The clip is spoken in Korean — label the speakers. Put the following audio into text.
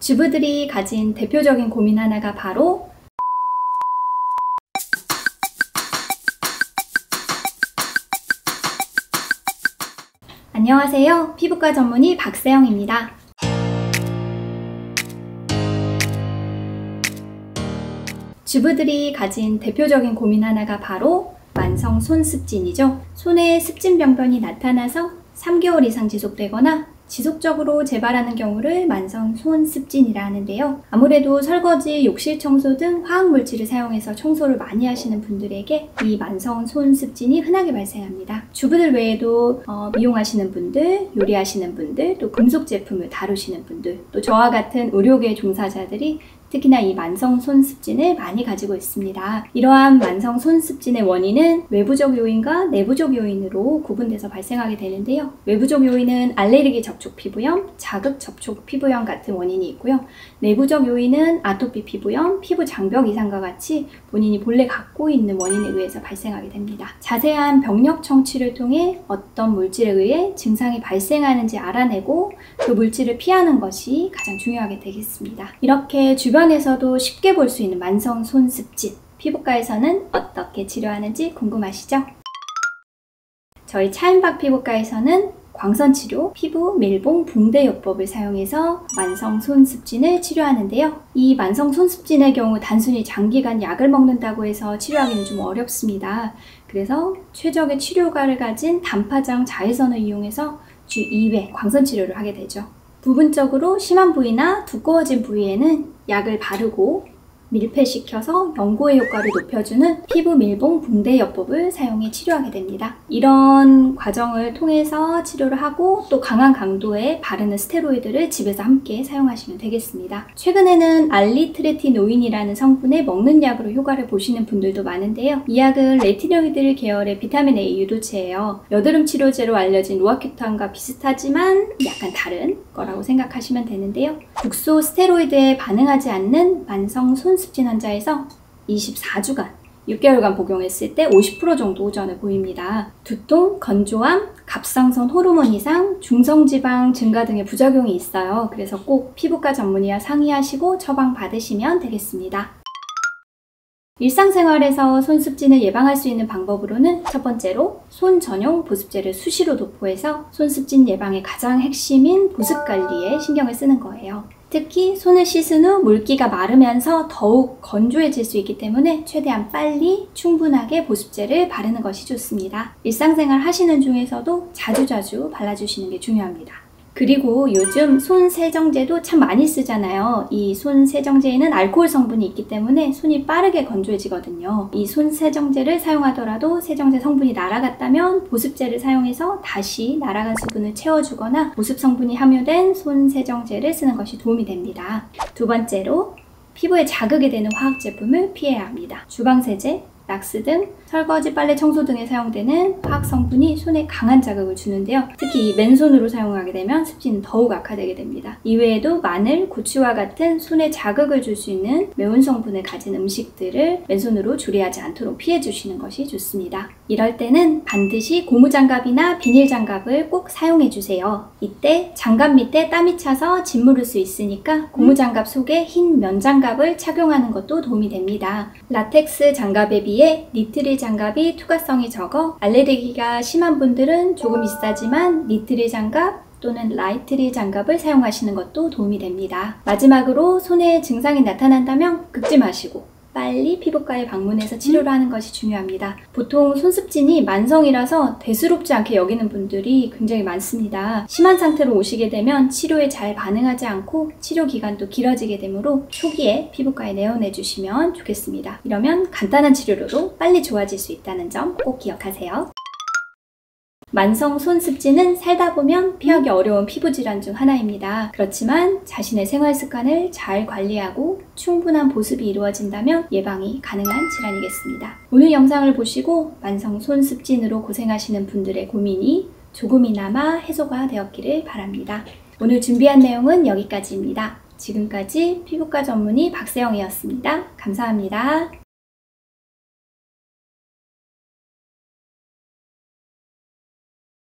Speaker 1: 주부들이 가진 대표적인 고민 하나가 바로 안녕하세요. 피부과 전문의 박세영입니다. 주부들이 가진 대표적인 고민 하나가 바로 만성 손습진이죠. 손에 습진 병변이 나타나서 3개월 이상 지속되거나 지속적으로 재발하는 경우를 만성 손습진이라 하는데요. 아무래도 설거지, 욕실 청소 등 화학물질을 사용해서 청소를 많이 하시는 분들에게 이 만성 손습진이 흔하게 발생합니다. 주부들 외에도 미용하시는 분들, 요리하시는 분들, 또 금속 제품을 다루시는 분들, 또 저와 같은 의료계 종사자들이 특히나 이 만성 손습진을 많이 가지고 있습니다. 이러한 만성 손습진의 원인은 외부적 요인과 내부적 요인으로 구분돼서 발생하게 되는데요. 외부적 요인은 알레르기 접촉 피부염, 자극 접촉 피부염 같은 원인이 있고요. 내부적 요인은 아토피 피부염, 피부 장벽 이상과 같이 본인이 본래 갖고 있는 원인에 의해서 발생하게 됩니다. 자세한 병력 청취를 통해 어떤 물질에 의해 증상이 발생하는지 알아내고 그 물질을 피하는 것이 가장 중요하게 되겠습니다. 이렇게 주변에서도 쉽게 볼 수 있는 만성 손습진, 피부과에서는 어떻게 치료하는지 궁금하시죠? 저희 차인박 피부과에서는 광선치료, 피부 밀봉 붕대요법을 사용해서 만성 손습진을 치료하는데요. 이 만성 손습진의 경우 단순히 장기간 약을 먹는다고 해서 치료하기는 좀 어렵습니다. 그래서 최적의 치료가를 가진 단파장 자외선을 이용해서 주 2회 광선치료를 하게 되죠. 부분적으로 심한 부위나 두꺼워진 부위에는 약을 바르고 밀폐시켜서 연고의 효과를 높여주는 피부 밀봉 붕대요법을 사용해 치료하게 됩니다. 이런 과정을 통해서 치료를 하고 또 강한 강도의 바르는 스테로이드를 집에서 함께 사용하시면 되겠습니다. 최근에는 알리트레티노인이라는 성분의 먹는 약으로 효과를 보시는 분들도 많은데요. 이 약은 레티노이드 계열의 비타민 A 유도체예요. 여드름 치료제로 알려진 로아큐탄과 비슷하지만 약간 다른 거라고 생각하시면 되는데요. 국소 스테로이드에 반응하지 않는 만성 손습진 환자에서 24주간 6개월간 복용했을 때 50% 정도 호전을 보입니다. 두통, 건조함, 갑상선 호르몬 이상, 중성지방 증가 등의 부작용이 있어요. 그래서 꼭 피부과 전문의와 상의하시고 처방 받으시면 되겠습니다. 일상생활에서 손습진을 예방할 수 있는 방법으로는 첫 번째로 손 전용 보습제를 수시로 도포해서 손습진 예방의 가장 핵심인 보습 관리에 신경을 쓰는 거예요. 특히 손을 씻은 후 물기가 마르면서 더욱 건조해질 수 있기 때문에 최대한 빨리 충분하게 보습제를 바르는 것이 좋습니다. 일상생활 하시는 중에서도 자주자주 발라주시는 게 중요합니다. 그리고 요즘 손 세정제도 참 많이 쓰잖아요. 이 손 세정제에는 알코올 성분이 있기 때문에 손이 빠르게 건조해지거든요. 이 손 세정제를 사용하더라도 세정제 성분이 날아갔다면 보습제를 사용해서 다시 날아간 수분을 채워주거나 보습 성분이 함유된 손 세정제를 쓰는 것이 도움이 됩니다. 두 번째로 피부에 자극이 되는 화학 제품을 피해야 합니다. 주방세제, 락스 등 설거지, 빨래, 청소 등에 사용되는 화학 성분이 손에 강한 자극을 주는데요. 특히 이 맨손으로 사용하게 되면 습진은 더욱 악화되게 됩니다. 이외에도 마늘, 고추와 같은 손에 자극을 줄 수 있는 매운 성분을 가진 음식들을 맨손으로 조리하지 않도록 피해 주시는 것이 좋습니다. 이럴 때는 반드시 고무장갑이나 비닐장갑을 꼭 사용해 주세요. 이때 장갑 밑에 땀이 차서 짓무를 수 있으니까 고무장갑 속에 흰 면장갑을 착용하는 것도 도움이 됩니다. 라텍스 장갑에 비해 니트릴 장갑이 투과성이 적어 알레르기가 심한 분들은 조금 비싸지만 니트릴 장갑 또는 라이트릴 장갑을 사용하시는 것도 도움이 됩니다. 마지막으로 손에 증상이 나타난다면 긁지 마시고 빨리 피부과에 방문해서 치료를 하는 것이 중요합니다. 보통 손습진이 만성이라서 대수롭지 않게 여기는 분들이 굉장히 많습니다. 심한 상태로 오시게 되면 치료에 잘 반응하지 않고 치료 기간도 길어지게 되므로 초기에 피부과에 내원해 주시면 좋겠습니다. 이러면 간단한 치료로도 빨리 좋아질 수 있다는 점 꼭 기억하세요. 만성 손습진은 살다 보면 피하기 어려운 피부질환 중 하나입니다. 그렇지만 자신의 생활 습관을 잘 관리하고 충분한 보습이 이루어진다면 예방이 가능한 질환이겠습니다. 오늘 영상을 보시고 만성 손습진으로 고생하시는 분들의 고민이 조금이나마 해소가 되었기를 바랍니다. 오늘 준비한 내용은 여기까지입니다. 지금까지 피부과 전문의 박세영이었습니다. 감사합니다.